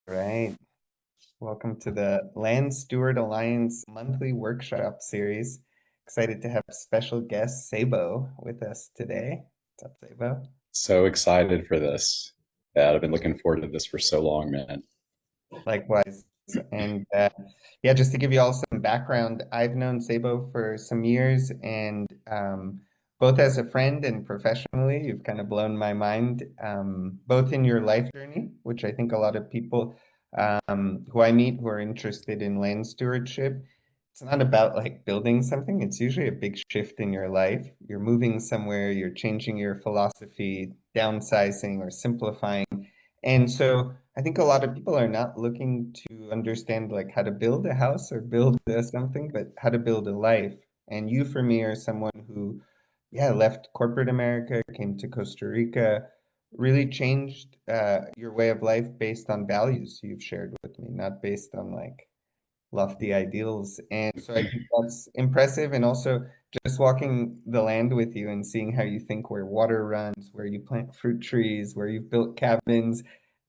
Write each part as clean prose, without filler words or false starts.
Right. Welcome to the Land Steward Alliance monthly workshop series. Excited to have special guest Ceibo with us today. What's up, Ceibo? So excited for this. Yeah, I've been looking forward to this for so long, man. Likewise. And yeah, just to give you all some background, I've known Ceibo for some years, and both as a friend and professionally, you've kind of blown my mind, both in your life journey, which I think a lot of people who I meet who are interested in land stewardship, it's not about like building something. It's usually a big shift in your life. You're moving somewhere, you're changing your philosophy, downsizing or simplifying. And so I think a lot of people are not looking to understand like how to build a house or build something, but how to build a life. And you, for me, are someone who, yeah, left corporate America, came to Costa Rica, really changed your way of life based on values you've shared with me, not based on like lofty ideals. And so I think that's impressive. And also just walking the land with you and seeing how you think where water runs, where you plant fruit trees, where you've built cabins.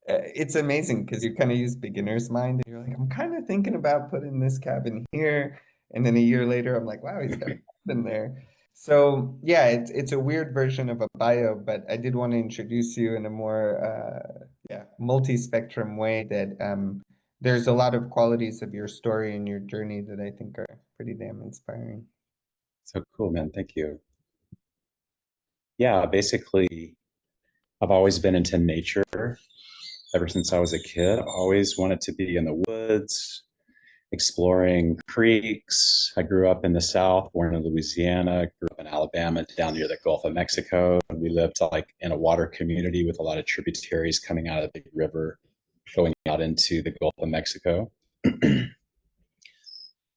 It's amazing because you kind of use beginner's mind and you're like, I'm kind of thinking about putting this cabin here. And then a year later, I'm like, wow, he's got a cabin there. So yeah, it's a weird version of a bio, but I did want to introduce you in a more yeah, multi-spectrum way that there's a lot of qualities of your story and your journey that I think are pretty damn inspiring. So cool, man. Thank you. Yeah, basically, I've always been into nature ever since I was a kid. I always wanted to be in the woods, exploring creeks. I grew up in the South, born in Louisiana, grew up in Alabama, down near the Gulf of Mexico. And we lived like in a water community with a lot of tributaries coming out of the big river, going out into the Gulf of Mexico.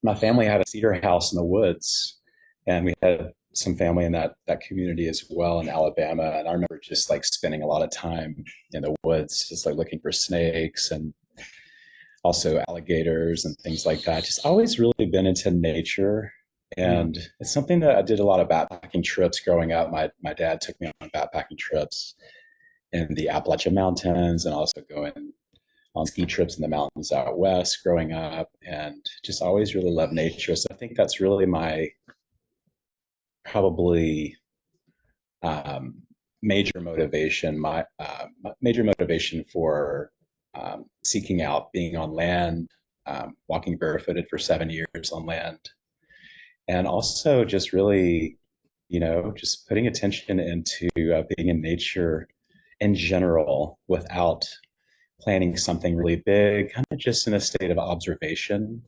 My family had a cedar house in the woods, and we had some family in that community as well in Alabama. And I remember just like spending a lot of time in the woods, just like looking for snakes and also alligators and things like that. Just always really been into nature. Mm. And it's something that I did a lot of backpacking trips growing up. My dad took me on backpacking trips in the Appalachian Mountains and also going on ski trips in the mountains out west growing up, and just always really loved nature. So I think that's really my probably um, major motivation. My major motivation for seeking out being on land, walking barefooted for 7 years on land, and also just really, just putting attention into being in nature in general without planning something really big, kind of just in a state of observation.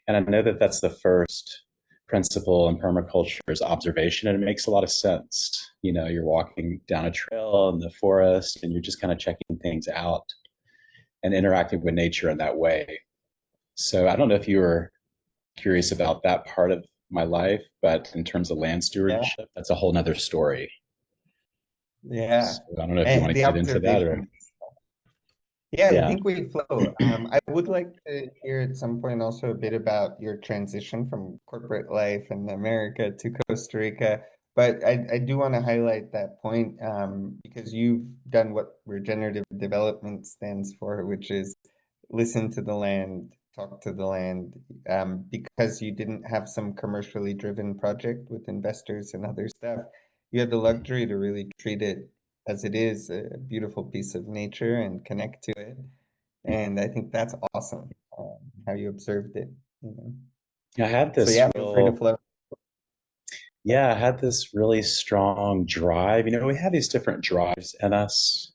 And I know that that's the first principle in permaculture is observation, and it makes a lot of sense. You're walking down a trail in the forest and you're just kind of checking things out and interacting with nature in that way. So I don't know if you were curious about that part of my life, but in terms of land Yeah, stewardship, that's a whole nother story. yeah. So I don't know if you And want to the get into that or observation. Yeah, I yeah. think we flow. I would like to hear at some point also a bit about your transition from corporate life in America to Costa Rica. But I do want to highlight that point because you've done what regenerative development stands for, which is listen to the land, talk to the land, because you didn't have some commercially driven project with investors and other stuff. You had the luxury to really treat it as it is, a beautiful piece of nature, and connect to it. And I think that's awesome, how you observed it, you know. I had So this yeah, feel free to real flow. Yeah, I had this really strong drive. We have these different drives in us.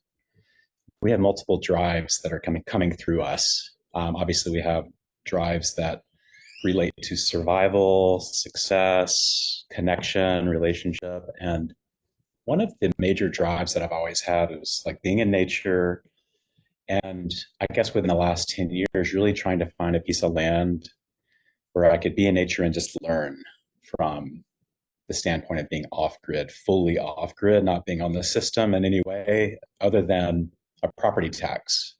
We have multiple drives that are coming through us. Obviously, we have drives that relate to survival, success, connection, relationship, and one of the major drives that I've always had is like being in nature. And I guess within the last 10 years, really trying to find a piece of land where I could be in nature and just learn from the standpoint of being off grid, fully off grid, not being on the system in any way other than a property tax.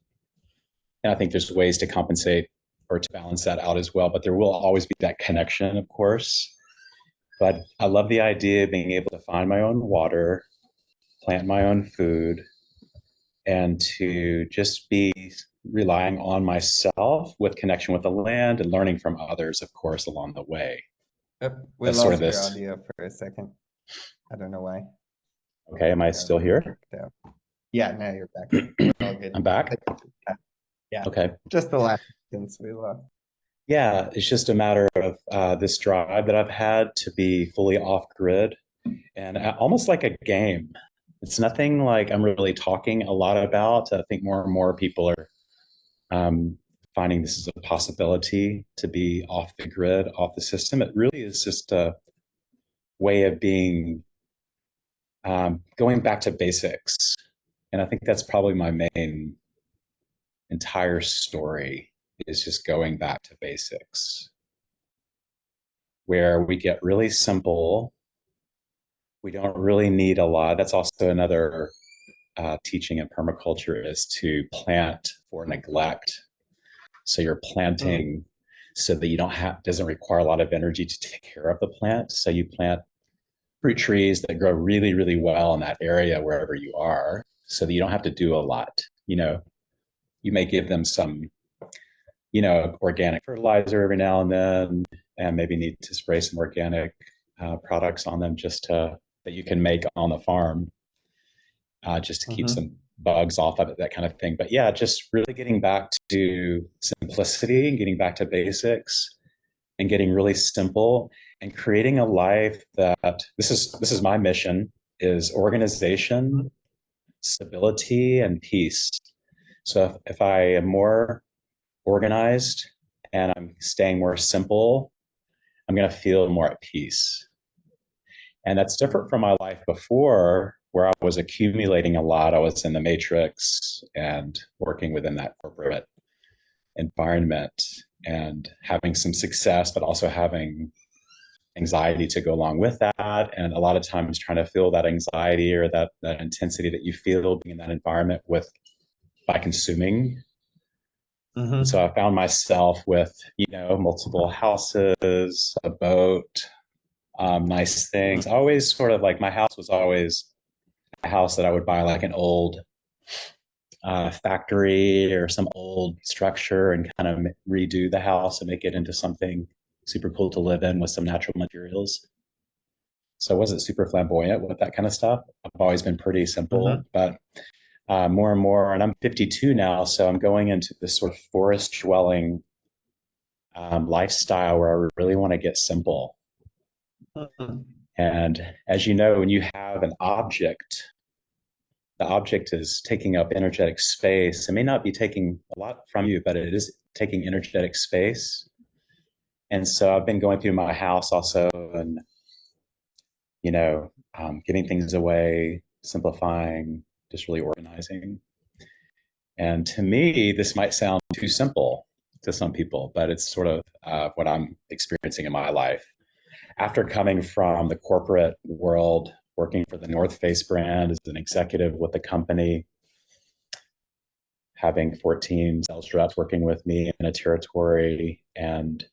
And I think there's ways to compensate or to balance that out as well, but there will always be that connection, of course. But I love the idea of being able to find my own water, plant my own food, and to just be relying on myself with connection with the land and learning from others, of course, along the way. Oh, we That's sort of lost your this. audio for a second. I don't know why. Okay, am I Got still here? worked out. Yeah, now you're back. We're all good. I'm back. Yeah, Okay. just the last sentence we lost. Yeah, it's just a matter of this drive that I've had to be fully off grid and almost like a game. It's nothing like I'm really talking a lot about. I think more and more people are um, finding this is a possibility to be off the grid, off the system. It really is just a way of being, going back to basics. And I think that's probably my main entire story is just going back to basics, where we get really simple. We don't really need a lot. That's also another teaching in permaculture is to plant for neglect. So you're Mm, planting so that you don't have doesn't require a lot of energy to take care of the plant. So you plant fruit trees that grow really, really well in that area wherever you are, so that you don't have to do a lot. You know, you may give them some, organic fertilizer every now and then, and maybe need to spray some organic products on them just to that you can make on the farm, just to keep mm-hmm, some bugs off of it, that kind of thing. But yeah, just really getting back to simplicity and getting back to basics and getting really simple and creating a life that this is my mission is organization, stability, and peace. So if I am more organized and I'm staying more simple, I'm going to feel more at peace. And that's different from my life before, where I was accumulating a lot. I was in the matrix and working within that corporate environment and having some success, but also having anxiety to go along with that. And a lot of times trying to feel that anxiety or that intensity that you feel being in that environment with by consuming. And mm-hmm, so I found myself with, multiple houses, a boat, nice things. Always sort of like my house was always a house that I would buy like an old factory or some old structure and kind of redo the house and make it into something super cool to live in with some natural materials. So I wasn't super flamboyant with that kind of stuff. I've always been pretty mm-hmm. simple, but more and more, and I'm 52 now, so I'm going into this sort of forest dwelling lifestyle where I really want to get simple. Mm-hmm. And as you know, when you have an object, the object is taking up energetic space. It may not be taking a lot from you, but it is taking energetic space. And so I've been going through my house also and, giving things away, simplifying, just really organizing. And to me, this might sound too simple to some people, but it's sort of what I'm experiencing in my life. After coming from the corporate world, working for the North Face brand as an executive with the company, having 14 sales reps working with me in a territory. And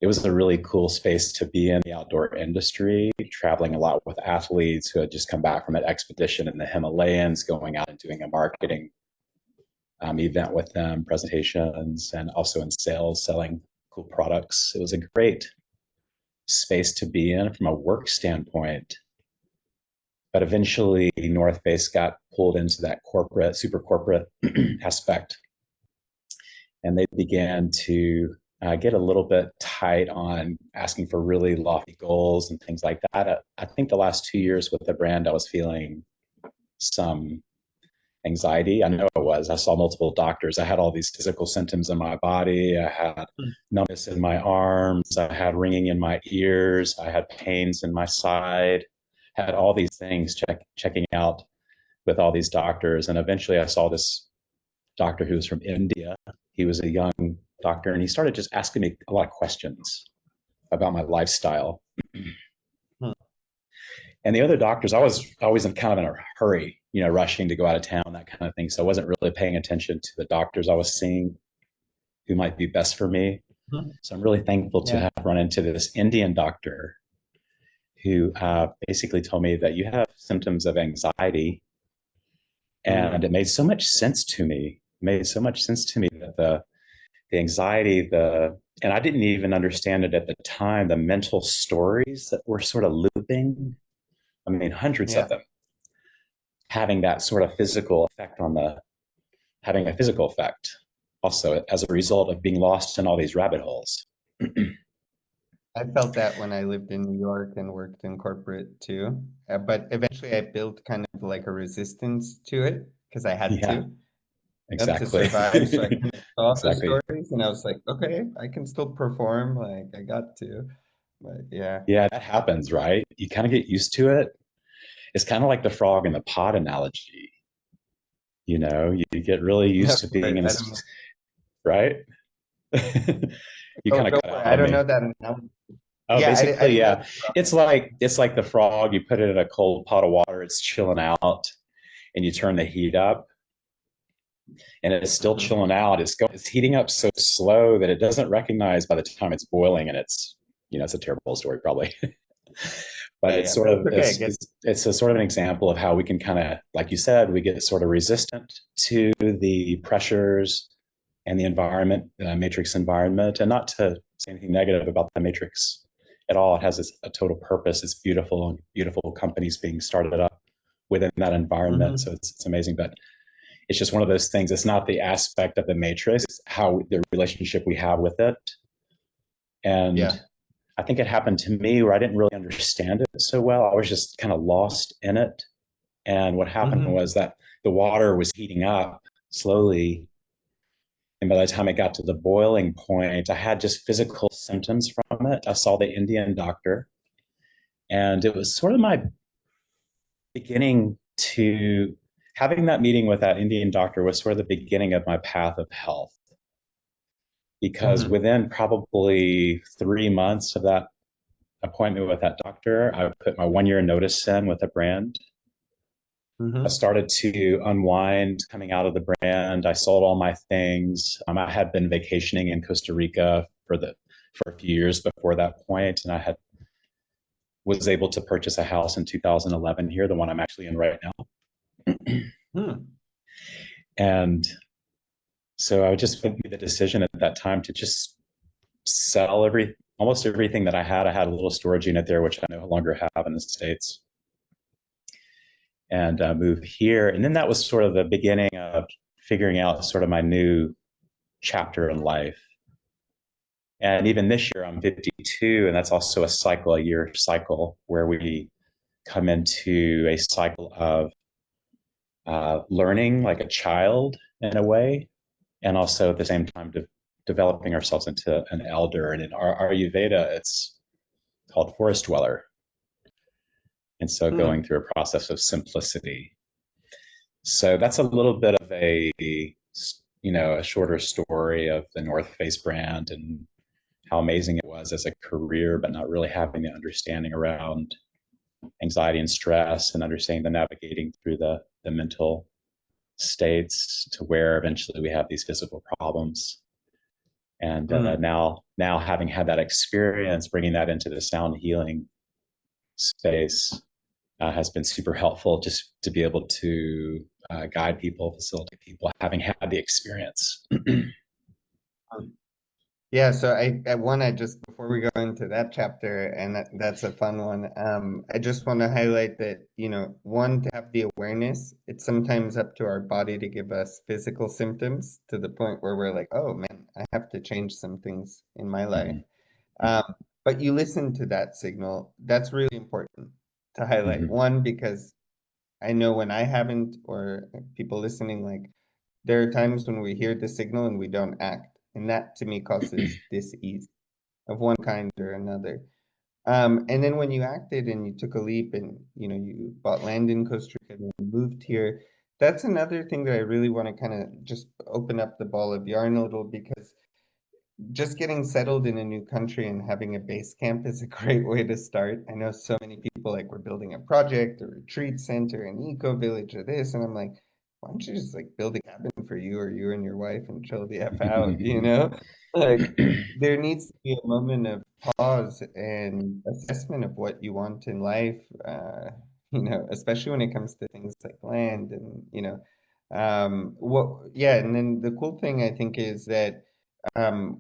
it was a really cool space to be in the outdoor industry, traveling a lot with athletes who had just come back from an expedition in the Himalayas, going out and doing a marketing event with them, presentations, and also in sales, selling cool products. It was a great space to be in from a work standpoint. But eventually, North Face got pulled into that corporate, super corporate aspect. And they began to get a little bit tight on asking for really lofty goals and things like that. I think the last 2 years with the brand, I was feeling some anxiety. I know it was. I saw multiple doctors. I had all these physical symptoms in my body. I had numbness in my arms. I had ringing in my ears. I had pains in my side. Had all these things checking out with all these doctors. And eventually I saw this doctor who was from India. He was a young doctor and he started just asking me a lot of questions about my lifestyle. And the other doctors, I was always in kind of in a hurry, rushing to go out of town, that kind of thing. So I wasn't really paying attention to the doctors I was seeing who might be best for me. Mm-hmm. So I'm really thankful to Yeah. have run into this Indian doctor who basically told me that you have symptoms of anxiety. And Mm. it made so much sense to me made so much sense to me that the anxiety, and I didn't even understand it at the time, the mental stories that were sort of looping. I mean, hundreds of Yeah. them having that sort of physical effect having a physical effect also as a result of being lost in all these rabbit holes. I felt that when I lived in New York and worked in corporate too. But eventually I built kind of like a resistance to it because I had Yeah, to exactly. survive. So I kind of saw the Exactly. stories and I was like, okay, I can still perform. Like I got to. But yeah. Yeah, that happens, right? You kind of get used to it. It's kind of like the frog in the pot analogy. You get really No, used to being in I this, don't know. right? You Go, kind of go cut for it. out I on don't me. know that analogy. Oh, Yeah, I basically, didn't know yeah. the It's like the frog. You put it in a cold pot of water. It's chilling out, and you turn the heat up, and it's still Mhm. chilling out. It's heating up so slow that it doesn't recognize by the time it's boiling, and it's a terrible story probably. But Yeah, it's yeah, sort but it's of okay. I get it's a sort of an example of how we can kind of, like you said, we get sort of resistant to the pressures and the environment, matrix environment, and not to say anything negative about the matrix at all. It has a total purpose. It's beautiful, and beautiful companies being started up within that environment. So hmm it's amazing, but it's just one of those things. It's not the aspect of the matrix, it's how the relationship we have with it. And Yeah. I think it happened to me where I didn't really understand it so well. I was just kind of lost in it. And what happened hmm was that the water was heating up slowly. And by the time it got to the boiling point, I had just physical symptoms from it. I saw the Indian doctor, and it was sort of my beginning to having that meeting with that Indian doctor was sort of the beginning of my path of health. Because hmm within probably 3 months of that appointment with that doctor, I put my 1 year notice in with a brand. I hmm started to unwind coming out of the brand. I sold all my things. I had been vacationing in Costa Rica for a few years before that point, and I had was able to purchase a house in 2011 here, the one I'm actually in right now. Hmm. And so I just made the decision at that time to just sell almost everything that I had. I had a little storage unit there, which I no longer have in the States, and move here. And then that was sort of the beginning of figuring out sort of my new chapter in life. And even this year, I'm 52, and that's also a year cycle where we come into a cycle of learning like a child in a way, and also at the same time developing ourselves into an elder. And in our Ayurveda, it's called forest dweller. And so going Hmm. through a process of simplicity. So that's a little bit of a shorter story of the North Face brand and how amazing it was as a career, but not really having the understanding around anxiety and stress and understanding the navigating through the mental states to where eventually we have these physical problems. And Hmm. now having had that experience, bringing that into the sound healing space has been super helpful just to be able to guide people, facilitate people, having had the experience. Yeah, so I just before we go into that chapter, and that's a fun one. I just want to highlight that, one, to have the awareness, it's sometimes up to our body to give us physical symptoms to the point where we're like, oh man, I have to change some things in my life. Mm-hmm. Um, but you listen to that signal. That's really important to highlight. Mm-hmm. One, because I know when I haven't, or people listening, like there are times when we hear the signal and we don't act, and that to me causes dis-ease of one kind or another. And then when you acted and you took a leap and you bought land in Costa Rica and you moved here, that's another thing that I really want to kind of just open up the ball of yarn a little, because just getting settled in a new country and having a base camp is a great way to start. I know so many people like we're building a project, a retreat center, an eco village, or this, and I'm like, why don't you just like build a cabin for you or you and your wife and chill the F out, you know? Like there needs to be a moment of pause and assessment of what you want in life, especially when it comes to things like land and Yeah, and then the cool thing I think is that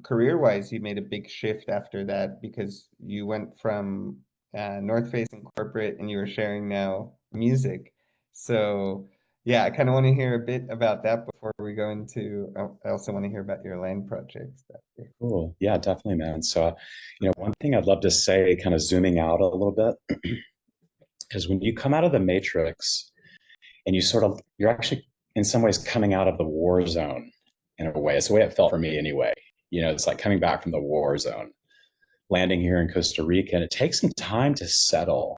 career-wise, you made a big shift after that because you went from North Face and corporate, and you were sharing now music. So, yeah, I kind of want to hear a bit about that before we go into. I also want to hear about your land projects. Cool. Yeah, definitely, man. So, one thing I'd love to say, kind of zooming out a little bit, is when you come out of the matrix and you're actually in some ways coming out of the war zone in a way. It's the way it felt for me anyway. It's like coming back from the war zone, landing here in Costa Rica, and it takes some time to settle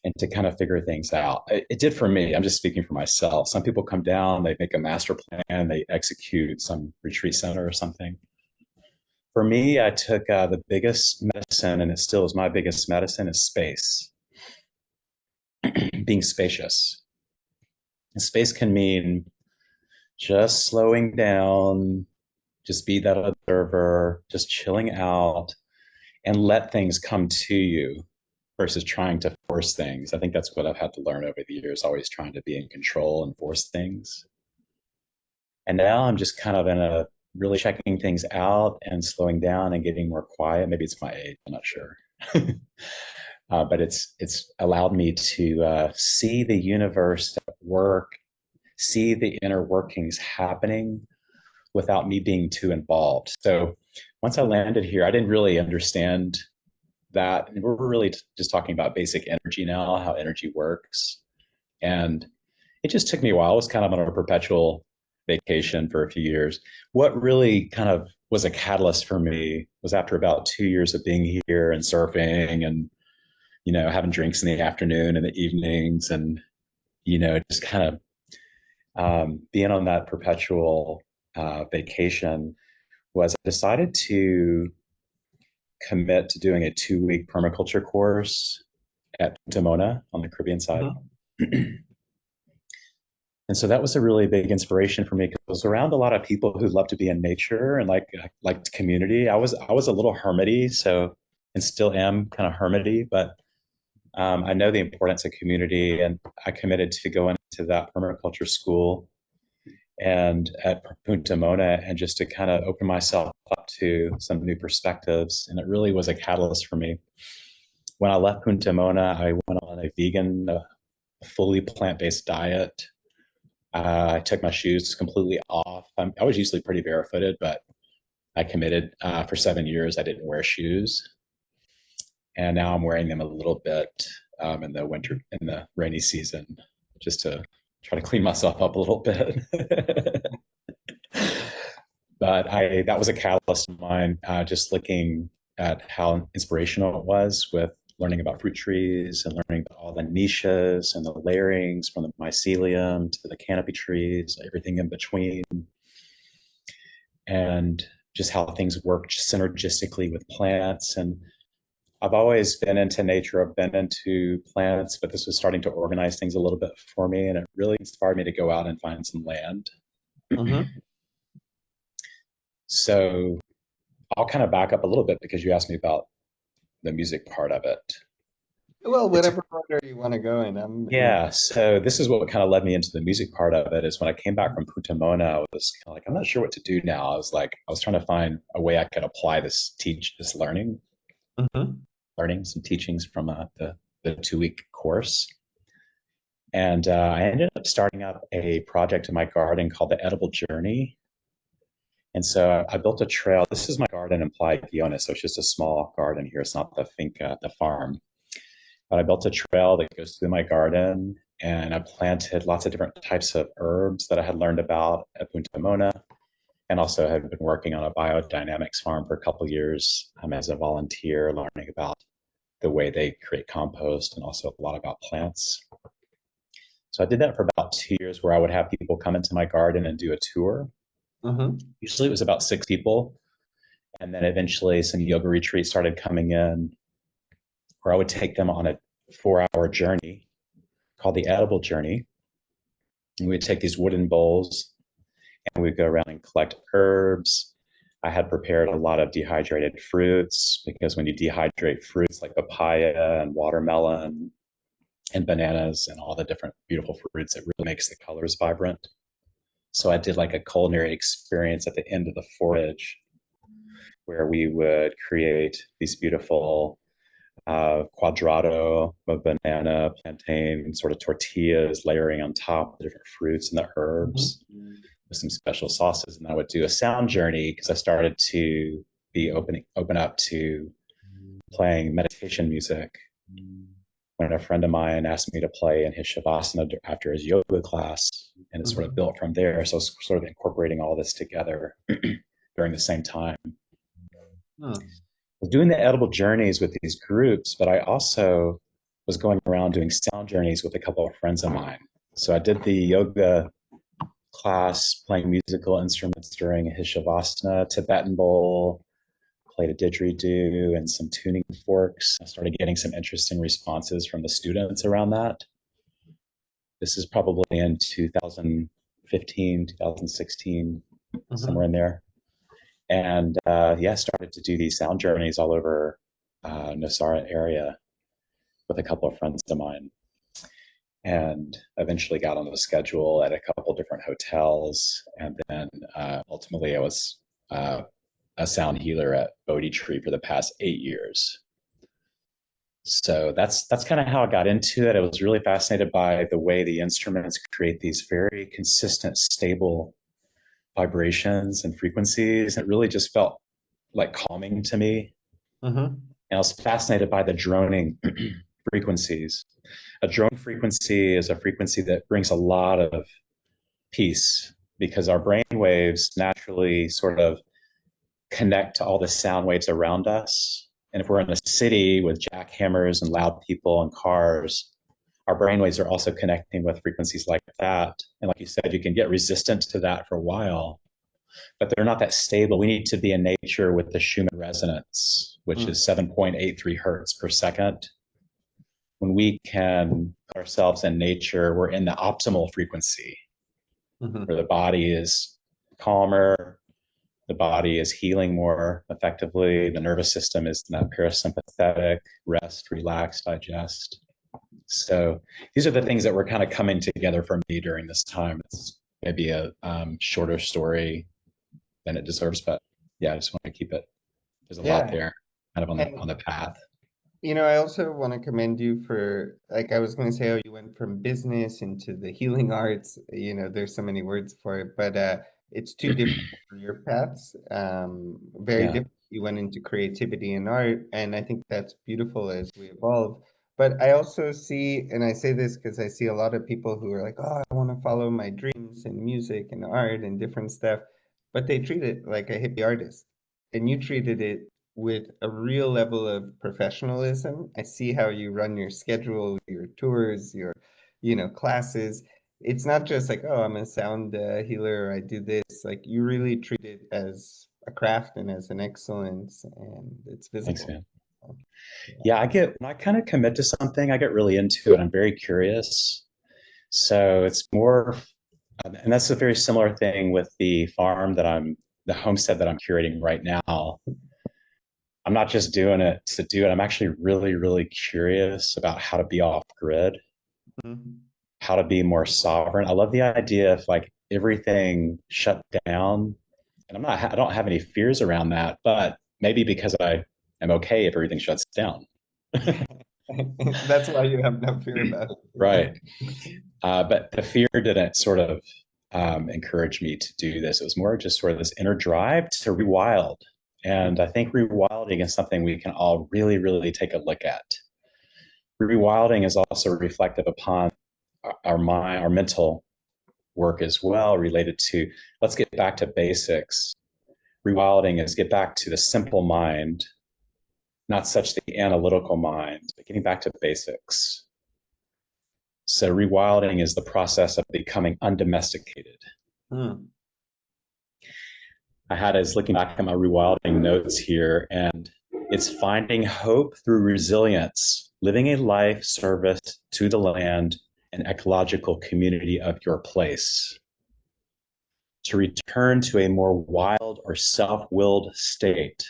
and to kind of figure things out. It did for me. I'm just speaking for myself. Some people come down, they make a master plan, they execute some retreat center or something. For me, I took the biggest medicine, and it still is my biggest medicine, is space, being spacious. And space can mean just slowing down, just be that observer, just chilling out, and let things come to you versus trying to force things. I think that's what I've had to learn over the years, always trying to be in control and force things. And now I'm just kind of in a really checking things out and slowing down and getting more quiet. Maybe it's my age, I'm not sure. But it's allowed me to see the universe at work, see the inner workings happening without me being too involved. So once I landed here, I didn't really understand that. We're really just talking about basic energy now, how energy works. And it just took me a while. I was kind of on a perpetual vacation for a few years. What really kind of was a catalyst for me was after about 2 years of being here and surfing and, having drinks in the afternoon and the evenings and, just kind of being on that perpetual vacation was I decided to commit to doing a 2-week permaculture course at Punta Mona on the Caribbean side. And so that was a really big inspiration for me because I was around a lot of people who love to be in nature and liked community. I was a little hermity, so and still am kind of hermity, but I know the importance of community, and I committed to go into that permaculture school and at Punta Mona and just to kind of open myself up to some new perspectives. And it really was a catalyst for me. When I left Punta Mona, I went on a vegan, fully plant-based diet. I took my shoes completely off. I was usually pretty barefooted, but I committed for 7 years. I didn't wear shoes. And now I'm wearing them a little bit in the rainy season, just to try to clean myself up a little bit. But that was a catalyst of mine, just looking at how inspirational it was with learning about fruit trees and learning about all the niches and the layerings from the mycelium to the canopy trees, everything in between, and just how things work synergistically with plants. And I've always been into nature. I've been into plants, but this was starting to organize things a little bit for me. And it really inspired me to go out and find some land. So I'll kind of back up a little bit because you asked me about the music part of it. Well, whatever order you want to go in. Yeah, so this is what kind of led me into the music part of it is when I came back from Punta Mona, I was kind of like, I'm not sure what to do now. I was trying to find a way I could apply this learning, learning some teachings from the 2-week course. And I ended up starting up a project in my garden called the Edible Journey. And so I built a trail. This is my garden in Playa Guiona, so it's just a small garden here. It's not the finca, the farm. But I built a trail that goes through my garden, and I planted lots of different types of herbs that I had learned about at Punta Mona, and also had been working on a biodynamics farm for a couple of years as a volunteer, learning about the way they create compost and also a lot about plants. So I did that for about 2 years, where I would have people come into my garden and do a tour. Usually it was about 6 people. And then eventually some yoga retreats started coming in, where I would take them on a 4-hour journey called the Edible Journey. And we'd take these wooden bowls and we'd go around and collect herbs. I had prepared a lot of dehydrated fruits because when you dehydrate fruits like papaya and watermelon and bananas and all the different beautiful fruits, it really makes the colors vibrant. So I did like a culinary experience at the end of the forage where we would create these beautiful quadrado of banana, plantain, sort of tortillas layering on top of the different fruits and the herbs with some special sauces. And I would do a sound journey because I started to be open up to playing meditation music when a friend of mine asked me to play in his shavasana after his yoga class, and it sort of built from there. So sort of incorporating all this together during the same time. I was doing the edible journeys with these groups, but I also was going around doing sound journeys with a couple of friends of mine. So I did the yoga class playing musical instruments during his shavasana, Tibetan bowl, played a didgeridoo and some tuning forks. I started getting some interesting responses from the students around that. This is probably in 2015, 2016, somewhere in there. And yeah, started to do these sound journeys all over Nosara area with a couple of friends of mine. And eventually got on the schedule at a couple different hotels. And then ultimately I was a sound healer at Bodhi Tree for the past 8 years. So that's kind of how I got into it. I was really fascinated by the way the instruments create these very consistent, stable vibrations and frequencies. It really just felt like calming to me. And I was fascinated by the droning frequencies. A drone frequency is a frequency that brings a lot of peace because our brain waves naturally sort of connect to all the sound waves around us. And if we're in a city with jackhammers and loud people and cars, our brainwaves are also connecting with frequencies like that. And like you said, you can get resistant to that for a while, but they're not that stable. We need to be in nature with the Schumann resonance, which is 7.83 hertz per second. When we can put ourselves in nature, we're in the optimal frequency, where the body is calmer, the body is healing more effectively, the nervous system is in that parasympathetic, rest, relax, digest. So these are the things that were kind of coming together for me during this time. It's maybe a shorter story than it deserves, but yeah, I just want to keep it. There's a lot there, kind of on the path. You know, I also want to commend you for, like, I was going to say, oh, you went from business into the healing arts. You know, there's so many words for it, but it's two different career paths. Very Yeah. different. You went into creativity and art, and I think that's beautiful as we evolve. But I also see, and I say this because I see a lot of people who are like, oh, I want to follow my dreams in music and art and different stuff, but they treat it like a hippie artist. And you treated it with a real level of professionalism. I see how you run your schedule, your tours, your, classes. It's not just like, oh, I'm a sound healer, or I do this. Like you really treat it as a craft and as an excellence, and it's Thanks, visible. man. Yeah, when I kind of commit to something, I get really into it. I'm very curious. So it's more, and that's a very similar thing with the homestead that I'm curating right now. I'm not just doing it to do it. I'm actually really, really curious about how to be off grid, how to be more sovereign. I love the idea of like everything shut down. And I don't have any fears around that, but maybe because I am okay if everything shuts down. That's why you have no fear about it. Right. But the fear didn't sort of encourage me to do this. It was more just sort of this inner drive to rewild. And I think rewilding is something we can all really, really take a look at. Rewilding is also reflective upon our mind, our mental work as well, related to let's get back to basics. Rewilding is get back to the simple mind, not such the analytical mind, but getting back to basics. So rewilding is the process of becoming undomesticated. I had is looking back at my rewilding notes here, and it's finding hope through resilience, living a life service to the land and ecological community of your place. To return to a more wild or self-willed state,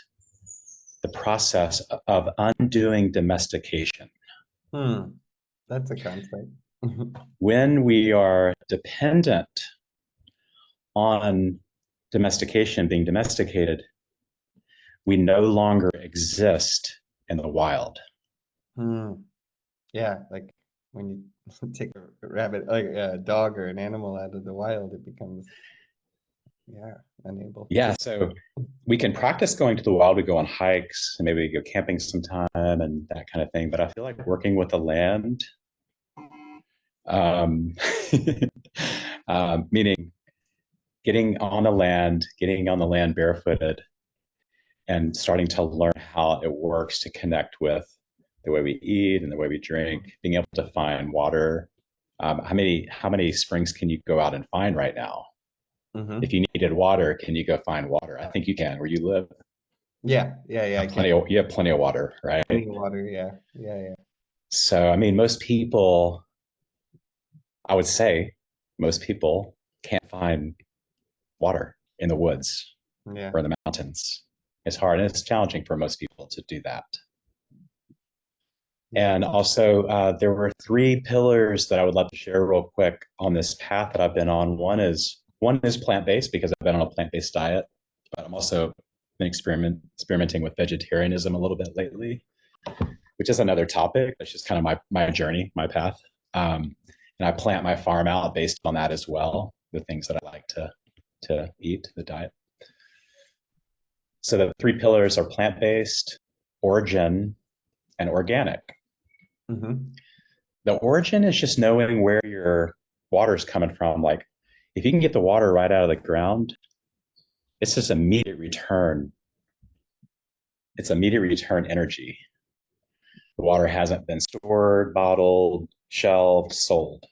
the process of undoing domestication. That's a concept. When we are dependent on domestication, being domesticated, we no longer exist in the wild. Hmm. Yeah, like when you take a rabbit, like a dog or an animal out of the wild, it becomes, yeah, unable to. Yeah, so we can practice going to the wild. We go on hikes and maybe we go camping sometime and that kind of thing. But I feel like working with the land, um, meaning getting on the land barefooted and starting to learn how it works to connect with the way we eat and the way we drink, being able to find water. How many springs can you go out and find right now? If Hmm. you needed water, can you go find water? I think you can where you live. Yeah, yeah, yeah. I can. You have plenty of water, right? Plenty of water. Yeah, yeah, So I mean, I would say, most people can't find water in the woods yeah, yeah. or in the mountains. It's hard and it's challenging for most people to do that. Yeah. And also, there were three pillars that I would love to share real quick on this path that I've been on. One is plant based because I've been on a plant based diet, but I'm also been experimenting with vegetarianism a little bit lately, which is another topic. That's just kind of my journey, my path. And I plant my farm out based on that as well. The things that I like to eat, the diet. So the three pillars are plant based, origin, and organic. Hmm. The origin is just knowing where your water is coming from. Like if you can get the water right out of the ground, it's just immediate return. It's immediate return energy. The water hasn't been stored, bottled, shelved, sold.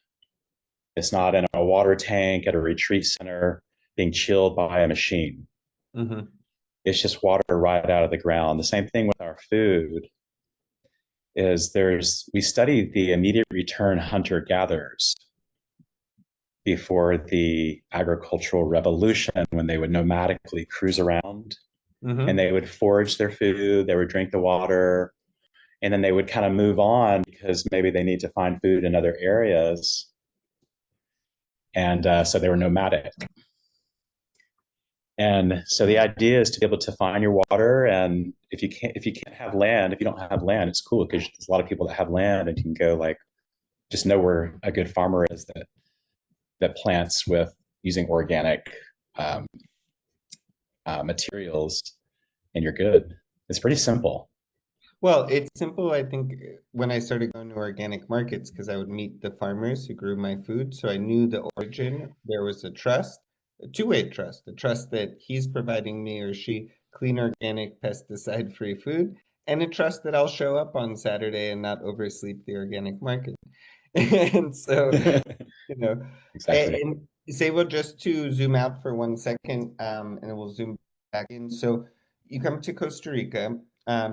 It's not in a water tank at a retreat center being chilled by a machine. Hmm. It's just water right out of the ground. The same thing with our food is we studied the immediate return hunter gatherers before the agricultural revolution when they would nomadically cruise around and Hmm. they would forage their food, they would drink the water, and then they would kind of move on because maybe they need to find food in other areas. And so they were nomadic. And so the idea is to be able to find your water. And if you can't have land, if you don't have land, it's cool because there's a lot of people that have land and you can go like just know where a good farmer is that plants with using organic um, materials, and you're good. It's pretty simple. Well, it's simple. I think when I started going to organic markets, because I would meet the farmers who grew my food, so I knew the origin. There was a trust, a two-way trust, a trust that he's providing me or she clean, organic, pesticide-free food, and a trust that I'll show up on Saturday and not oversleep the organic market. And so, you know, Exactly. and Sabo, just to zoom out for 1 second, and we'll zoom back in. So you come to Costa Rica,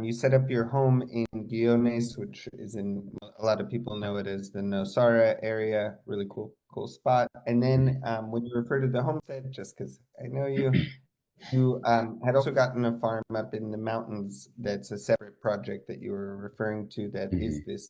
you set up your home in Guiones, which is in, a lot of people know it as the Nosara area, really cool spot. And then when you refer to the homestead, just because I know you had also gotten a farm up in the mountains that's a separate project that you were referring to that is Mhm. this